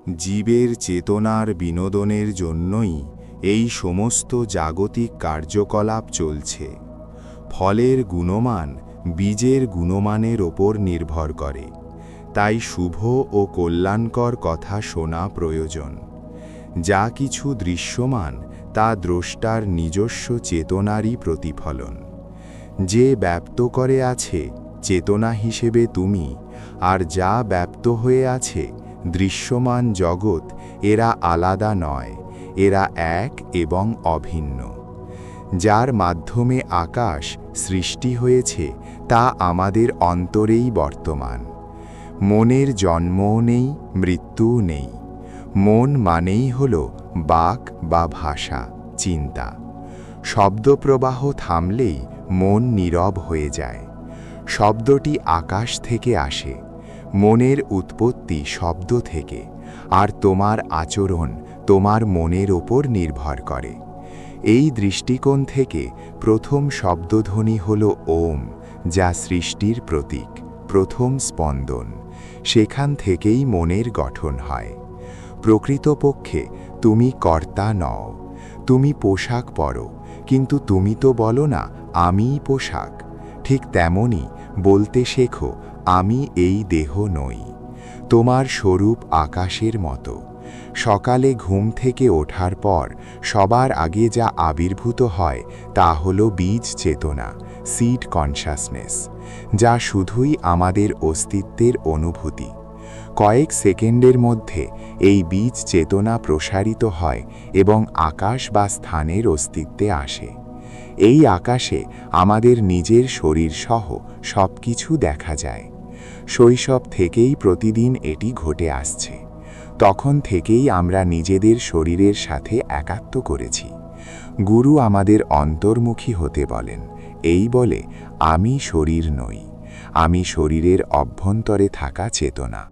জীবের চেতনার বিনোদনের জন্যই এই সমস্ত জাগতিক কার্যকলাপ চলছে। ফলের গুণমান বীজের গুণমানের ওপর নির্ভর করে, তাই শুভ ও কল্যাণকর কথা শোনা প্রয়োজন। যা কিছু দৃশ্যমান তা দ্রষ্টার নিজস্ব চেতনারই প্রতিফলন। যে ব্যপ্ত করে আছে চেতনা হিসেবে তুমি, আর যা ব্যপ্ত হয়ে আছে দৃশ্যমান জগৎ, এরা আলাদা নয়, এরা এক এবং অভিন্ন। যার মাধ্যমে আকাশ সৃষ্টি হয়েছে তা আমাদের অন্তরেই বর্তমান। মনের জন্মও নেই, মৃত্যুও নেই। মন মানেই হল বাক বা ভাষা, চিন্তা। শব্দপ্রবাহ থামলেই মন নীরব হয়ে যায়। শব্দটি আকাশ থেকে আসে। মনের উৎপত্তি শব্দ থেকে, আর তোমার আচরণ তোমার মনের ওপর নির্ভর করে। এই দৃষ্টিকোণ থেকে প্রথম শব্দধ্বনি হল ওম, যা সৃষ্টির প্রতীক, প্রথম স্পন্দন। সেখান থেকেই মনের গঠন হয়। প্রকৃতপক্ষে তুমি কর্তা নও। তুমি পোশাক পরো, কিন্তু তুমি তো বলো না আমিই পোশাক। ঠিক তেমনি বলতে শেখো আমি এই দেহ নই। তোমার স্বরূপ আকাশের মতো। সকালে ঘুম থেকে ওঠার পর সবার আগে যা আবির্ভূত হয় তা হল বীজ চেতনা, সিড কনশাসনেস, যা শুধুই আমাদের অস্তিত্বের অনুভূতি। কয়েক সেকেন্ডের মধ্যে এই বীজ চেতনা প্রসারিত হয় এবং আকাশ বা স্থানের অস্তিত্বে আসে। এই আকাশে আমাদের নিজের শরীর সহ সব কিছু দেখা যায়। শৈশব থেকেই প্রতিদিন এটি ঘটে আসছে। তখন থেকেই আমরা নিজেদের শরীরের সাথে একাত্ম করেছি। গুরু আমাদের অন্তর্মুখী হতে বলেন, এই বলে আমি শরীর নই, আমি শরীরের অভ্যন্তরে থাকা চেতনা।